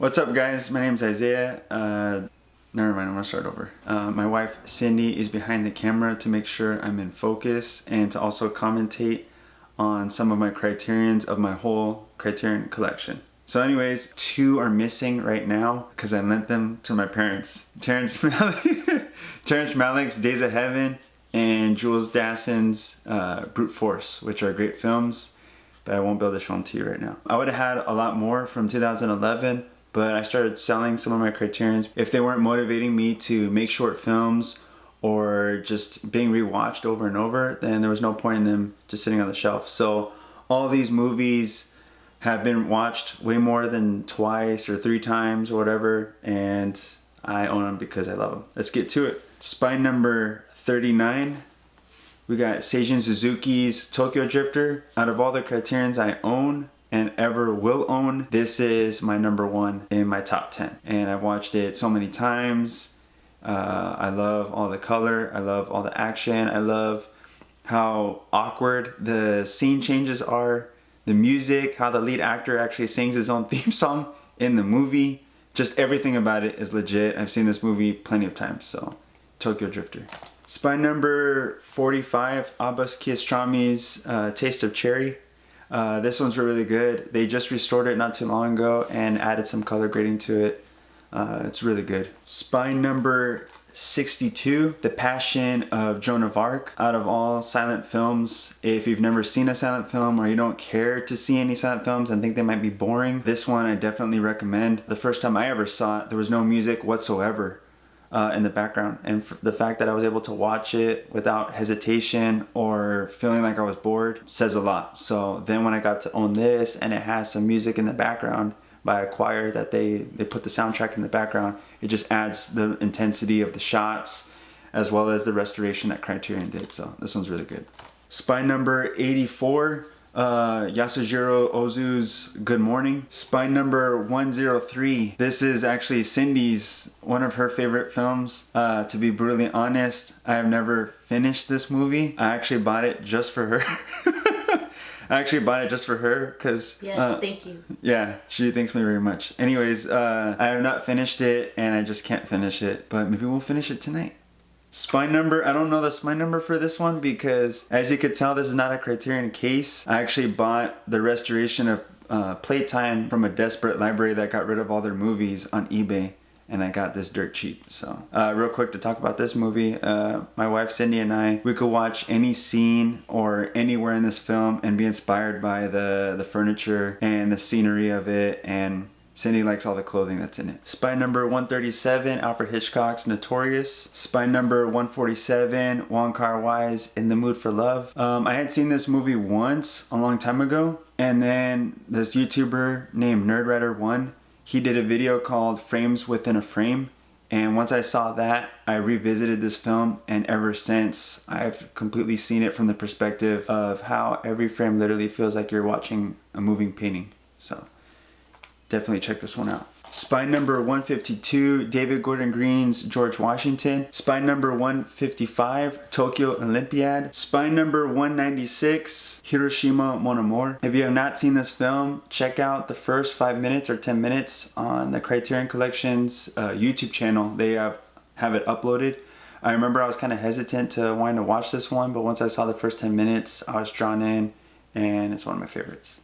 What's up, guys? My name's Isaiah. Never mind, I'm gonna start over. My wife Cindy is behind the camera to make sure I'm in focus and to also commentate on some of my criterions of my whole Criterion collection. So anyways, two are missing right now because I lent them to my parents. Terrence Malick's Days of Heaven and Jules Dassin's Brute Force, which are great films, but I won't be able to show them to you right now. I would have had a lot more from 2011, but I started selling some of my criterions. If they weren't motivating me to make short films or just being rewatched over and over, then there was no point in them just sitting on the shelf. So all these movies have been watched way more than twice or 3 times or whatever, and I own them because I love them. Let's get to it. Spine number 39. We got Seijun Suzuki's Tokyo Drifter. Out of all the criterions I own and ever will own, this is my number 1 in my top 10. And I've watched it so many times. I love all the color. I love all the action. I love how awkward the scene changes are. The music, how the lead actor actually sings his own theme song in the movie. Just everything about it is legit. I've seen this movie plenty of times, so Tokyo Drifter. Spine number 45, Abbas Kiarostami's Taste of Cherry. This one's really good. They just restored it not too long ago and added some color grading to it. It's really good. Spine number 62, The Passion of Joan of Arc. Out of all silent films, if you've never seen a silent film or you don't care to see any silent films and think they might be boring, this one I definitely recommend. The first time I ever saw it, there was no music whatsoever in the background, and the fact that I was able to watch it without hesitation or feeling like I was bored says a lot. So then when I got to own this and it has some music in the background by a choir that they put the soundtrack in the background, it just adds the intensity of the shots as well as the restoration that Criterion did. So this one's really good. Spine number 84, Yasujiro Ozu's Good Morning. Spine number 103. This is actually Cindy's, one of her favorite films. To be brutally honest, I have never finished this movie. I actually bought it just for her. I actually bought it just for her because... Yes, thank you. Yeah, she thanks me very much. Anyways, I have not finished it and I just can't finish it, but maybe we'll finish it tonight. Spine number, I don't know the spine number for this one because as you could tell, this is not a Criterion case. I actually bought the restoration of Playtime from a desperate library that got rid of all their movies on eBay, and I got this dirt cheap. So real quick to talk about this movie, my wife Cindy and I, we could watch any scene or anywhere in this film and be inspired by the furniture and the scenery of it, and Cindy likes all the clothing that's in it. Spine number 137, Alfred Hitchcock's Notorious. Spine number 147, Wong Kar-wai's In the Mood for Love. I had seen this movie once a long time ago, and then this YouTuber named NerdWriter1, he did a video called Frames Within a Frame, and once I saw that, I revisited this film, and ever since I've completely seen it from the perspective of how every frame literally feels like you're watching a moving painting. So definitely check this one out. Spine number 152, David Gordon Green's George Washington. Spine number 155, Tokyo Olympiad. Spine number 196, Hiroshima Mon Amour. If you have not seen this film, check out the first 5 minutes or 10 minutes on the Criterion Collection's YouTube channel. They have it uploaded. I remember I was kind of hesitant to wanting to watch this one, but once I saw the first 10 minutes, I was drawn in, and it's one of my favorites.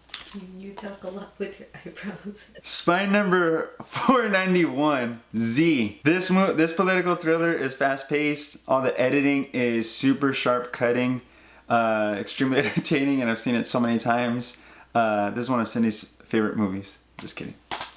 You talk a lot with your eyebrows. Spine number 491, Z. This political thriller is fast-paced. All the editing is super sharp cutting, extremely entertaining, and I've seen it so many times. This is one of Cindy's favorite movies. Just kidding.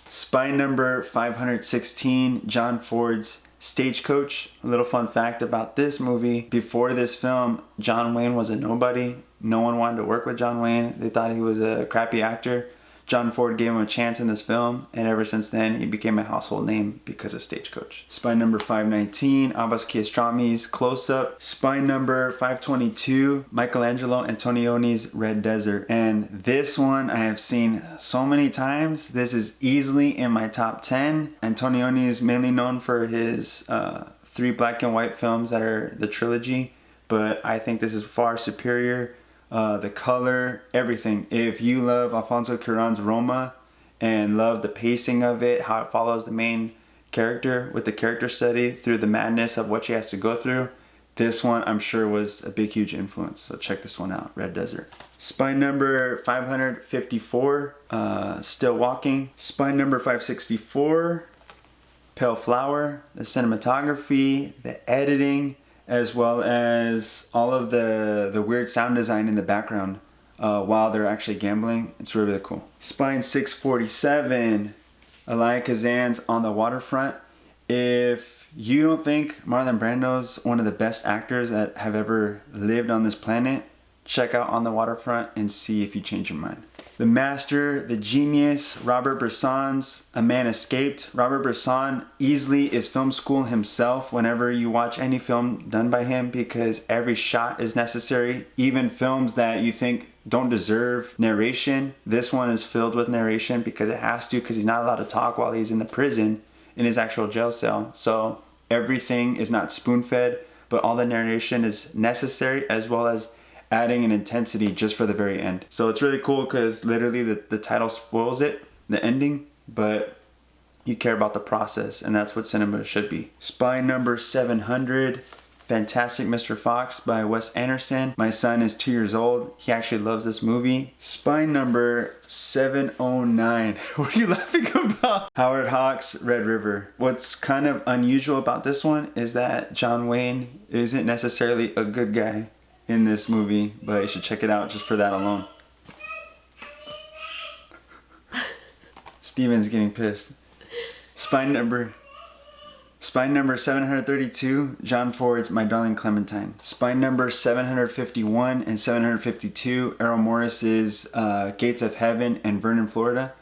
Spine number 516, John Ford's Stagecoach. A little fun fact about this movie: before this film, John Wayne was a nobody. No one wanted to work with John Wayne. They thought he was a crappy actor. John Ford gave him a chance in this film, and ever since then, he became a household name because of Stagecoach. Spine number 519, Abbas Kiarostami's Close Up. Spine number 522, Michelangelo Antonioni's Red Desert. And this one I have seen so many times. This is easily in my top 10. Antonioni is mainly known for his 3 black and white films that are the trilogy, but I think this is far superior. The color, everything. If you love Alfonso Cuarón's Roma and love the pacing of it, how it follows the main character with the character study through the madness of what she has to go through. This one I'm sure was a big huge influence, so check this one out. Red Desert. Spine number 554, Still Walking. Spine number 564, Pale Flower. The cinematography, the editing, as well as all of the weird sound design in the background while they're actually gambling. It's really, really cool. Spine 647, Elia Kazan's On the Waterfront. If you don't think Marlon Brando's one of the best actors that have ever lived on this planet, check out On the Waterfront and see if you change your mind. The Master, The Genius, Robert Bresson's A Man Escaped. Robert Bresson easily is film school himself whenever you watch any film done by him, because every shot is necessary. Even films that you think don't deserve narration, this one is filled with narration because it has to, because he's not allowed to talk while he's in the prison, in his actual jail cell. So everything is not spoon-fed, but all the narration is necessary, as well as adding an intensity just for the very end. So it's really cool because literally the title spoils it, the ending, but you care about the process, and that's what cinema should be. Spy number 700, Fantastic Mr. Fox by Wes Anderson. My son is 2 years old. He actually loves this movie. Spy number 709. What are you laughing about? Howard Hawks' Red River. What's kind of unusual about this one is that John Wayne isn't necessarily a good guy in this movie, but you should check it out just for that alone. Steven's getting pissed. Spine number 732, John Ford's My Darling Clementine. Spine number 751 and 752, Errol Morris's Gates of Heaven and Vernon, Florida.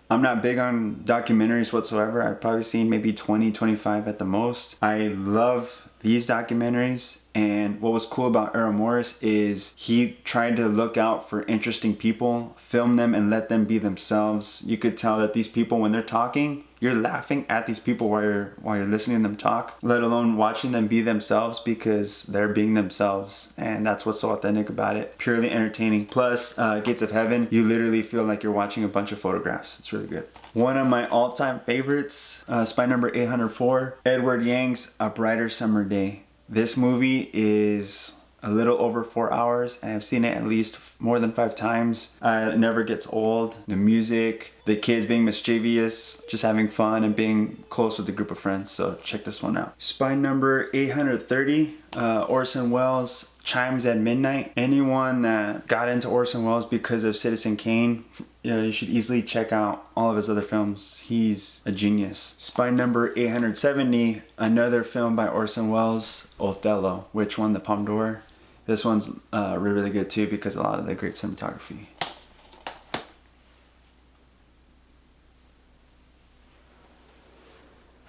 I'm not big on documentaries whatsoever. I've probably seen maybe 20, 25 at the most. I love these documentaries, and what was cool about Errol Morris is he tried to look out for interesting people, film them, and let them be themselves. You could tell that these people, when they're talking, you're laughing at these people while you're listening to them talk, let alone watching them be themselves, because they're being themselves, and that's what's so authentic about it. Purely entertaining. Plus, Gates of Heaven, you literally feel like you're watching a bunch of photographs. It's really good. One of my all-time favorites, spy number 804, Edward Yang's A Brighter Summer Day. This movie is a little over 4 hours, and I've seen it at least more than 5 times. It never gets old. The music, the kids being mischievous, just having fun and being close with a group of friends. So check this one out. Spy number 830, Orson Welles' Chimes at Midnight. Anyone that got into Orson Welles because of Citizen Kane, you should easily check out all of his other films. He's a genius. Spy number 870, another film by Orson Welles, Othello, which won the Palme d'Or. This one's really, really good too because of a lot of the great cinematography.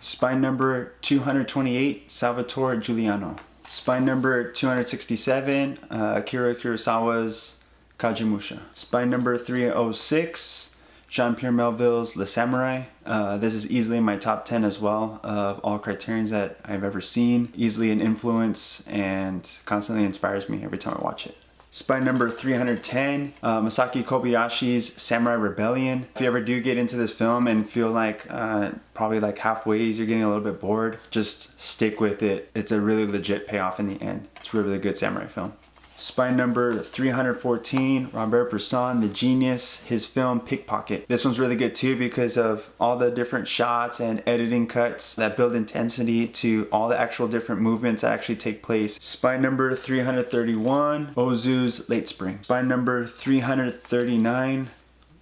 Spy number 228, Salvatore Giuliano. Spy number 267, Akira Kurosawa's Kagemusha. Spy number 306, Jean-Pierre Melville's Le Samurai. This is easily in my top 10 as well of all Criterions that I've ever seen. Easily an influence and constantly inspires me every time I watch it. Spy number 310, Masaki Kobayashi's Samurai Rebellion. If you ever do get into this film and feel like probably like halfway you're getting a little bit bored, just stick with it. It's a really legit payoff in the end. It's a really, really good samurai film. Spy number 314, Robert Bresson, The Genius, his film Pickpocket. This one's really good too because of all the different shots and editing cuts that build intensity to all the actual different movements that actually take place. Spy number 331, Ozu's Late Spring. Spy number 339,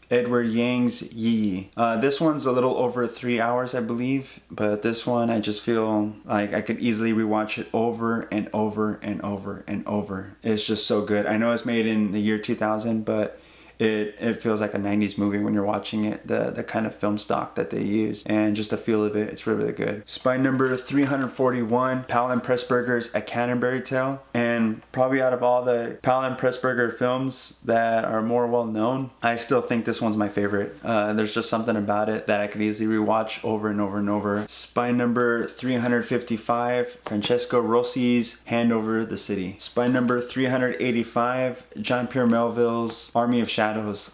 Edward Yang's Yi. This one's a little over 3 hours, I believe, but this one I just feel like I could easily rewatch it over and over and over and over. It's just so good. I know it's made in the year 2000, but it feels like a 90s movie when you're watching it, the kind of film stock that they use and just the feel of it. It's really, really good. Spy number 341, Powell and Pressburger's A Canterbury Tale. And probably out of all the Powell and Pressburger films that are more well known, I still think this one's my favorite. There's just something about it that I could easily rewatch over and over and over. Spy number 355, Francesco Rossi's Hand Over the City. Spy number 385, Jean-Pierre Melville's Army of Shadows.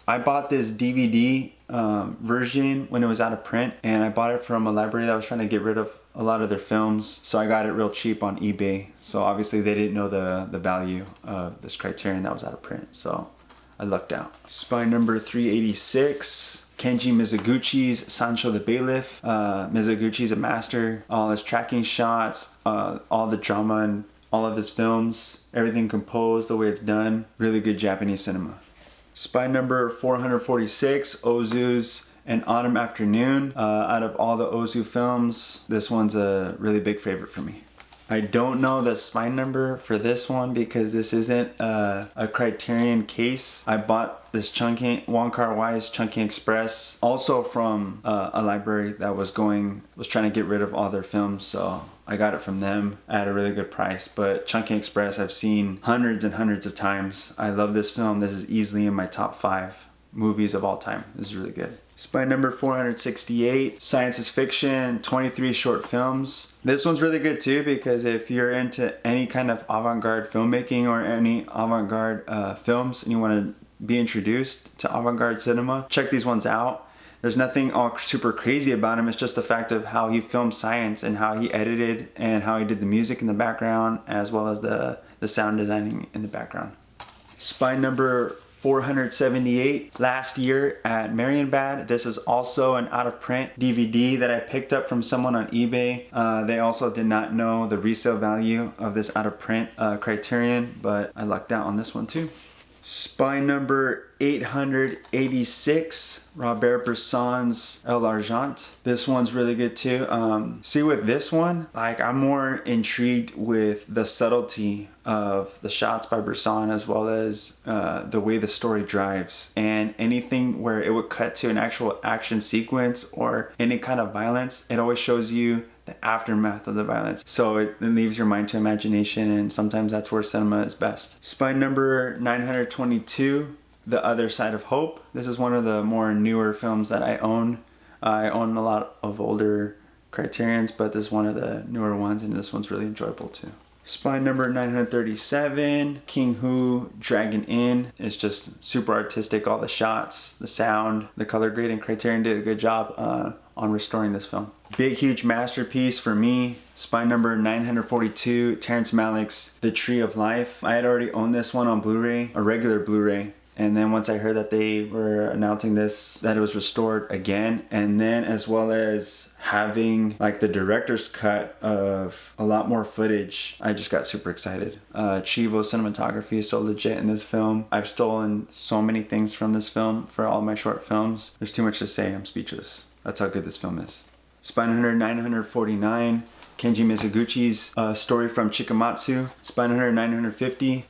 I bought this DVD version when it was out of print, and I bought it from a library that was trying to get rid of a lot of their films, so I got it real cheap on eBay. So obviously they didn't know the value of this Criterion that was out of print, so I lucked out. Spy number 386, Kenji Mizoguchi's Sancho the Bailiff. Mizoguchi's a master. All his tracking shots, all the drama in all of his films, everything composed, the way it's done. Really good Japanese cinema. Spy number 446, Ozu's An Autumn Afternoon. Out of all the Ozu films, this one's a really big favorite for me. I don't know the spy number for this one because this isn't a Criterion case. I bought this Wong Kar-wai's Chungking Express also from a library that was trying to get rid of all their films, so I got it from them at a really good price. But Chungking Express I've seen hundreds and hundreds of times. I love this film. This is easily in my top 5 movies of all time. This is really good. Spy number 468, Science is Fiction, 23 short films. This one's really good too because if you're into any kind of avant-garde filmmaking or any avant-garde films and you want to be introduced to avant-garde cinema, check these ones out. There's nothing all super crazy about him. It's just the fact of how he filmed science and how he edited and how he did the music in the background as well as the sound designing in the background. Spy number 478, Last Year at Marienbad. This is also an out of print DVD that I picked up from someone on eBay. They also did not know the resale value of this out of print Criterion, but I lucked out on this one too. Spy number 886, Robert Bresson's El Argent. This one's really good too. See, with this one, like, I'm more intrigued with the subtlety of the shots by Bresson as well as the way the story drives, and anything where it would cut to an actual action sequence or any kind of violence, it always shows you the aftermath of the violence. So it leaves your mind to imagination, and sometimes that's where cinema is best. Spy number 922, The Other Side of Hope. This is one of the more newer films that I own. I own a lot of older Criterions, but this is one of the newer ones, and this one's really enjoyable too. Spy number 937, King Hu, Dragon Inn. It's just super artistic, all the shots, the sound, the color grading. Criterion did a good job on restoring this film. Big, huge masterpiece for me. Spy number 942, Terrence Malick's The Tree of Life. I had already owned this one on Blu-ray, a regular Blu-ray. And then once I heard that they were announcing this, that it was restored again, and then as well as having like the director's cut of a lot more footage, I just got super excited. Chivo's cinematography is so legit in this film. I've stolen so many things from this film for all my short films. There's too much to say. I'm speechless. That's how good this film is. Spy number 949, Kenji Mizoguchi's Story from Chikamatsu. Spy number 950,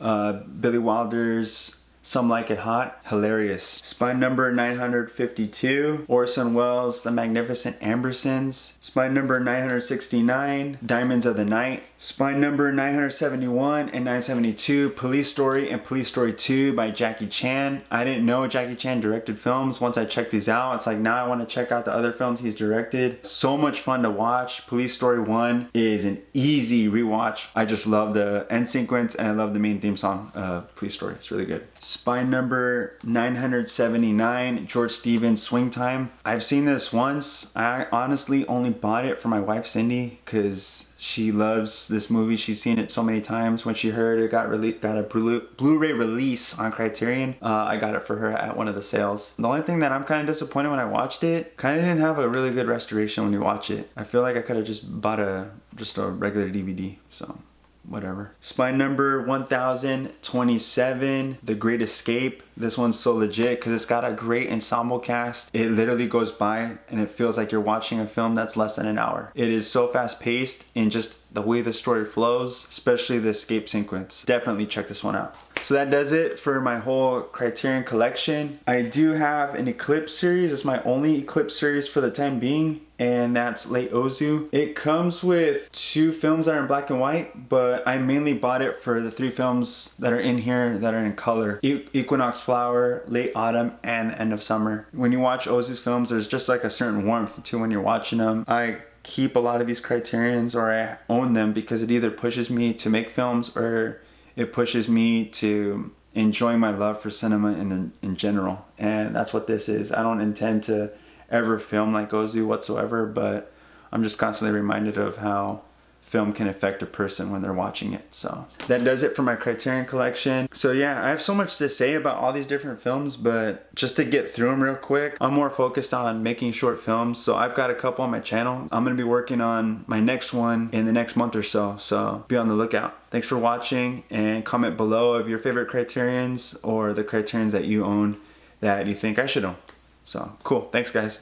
Billy Wilder's Some Like It Hot. Hilarious. Spy number 952, Orson Welles' The Magnificent Ambersons. Spy number 969, Diamonds of the Night. Spy number 971 and 972, Police Story and Police Story 2 by Jackie Chan. I didn't know Jackie Chan directed films. Once I checked these out, it's like now I want to check out the other films he's directed. So much fun to watch. Police Story 1 is an easy rewatch. I just love the end sequence and I love the main theme song of Police Story. It's really good. Spy number 979, George Stevens' Swing Time. I've seen this once. I honestly only bought it for my wife Cindy because she loves this movie. She's seen it so many times. When she heard it got a Blu-ray release on Criterion, I got it for her at one of the sales. The only thing that I'm kind of disappointed when I watched it, kind of didn't have a really good restoration when you watch it. I feel like I could have just bought a regular DVD, so whatever. Spy number 1027, The Great Escape. This one's so legit because it's got a great ensemble cast. It literally goes by and it feels like you're watching a film that's less than an hour. It is so fast paced and just the way the story flows, especially the escape sequence. Definitely check this one out. So that does it for my whole Criterion collection. I do have an Eclipse series. It's my only Eclipse series for the time being, and that's Late Ozu. It comes with 2 films that are in black and white, but I mainly bought it for the 3 films that are in here that are in color. Equinox Flower, Late Autumn, and End of Summer. When you watch Ozu's films, there's just like a certain warmth to when you're watching them. I keep a lot of these Criterions, or I own them, because it either pushes me to make films or it pushes me to enjoying my love for cinema in general. And that's what this is. I don't intend to ever film like Gozu whatsoever, but I'm just constantly reminded of how film can affect a person when they're watching it. So that does it for my Criterion collection. So yeah, I have so much to say about all these different films, but just to get through them real quick, I'm more focused on making short films. So I've got a couple on my channel. I'm gonna be working on my next one in the next month or so. So be on the lookout. Thanks for watching, and comment below of your favorite Criterions or the Criterions that you own that you think I should own. So cool, thanks guys.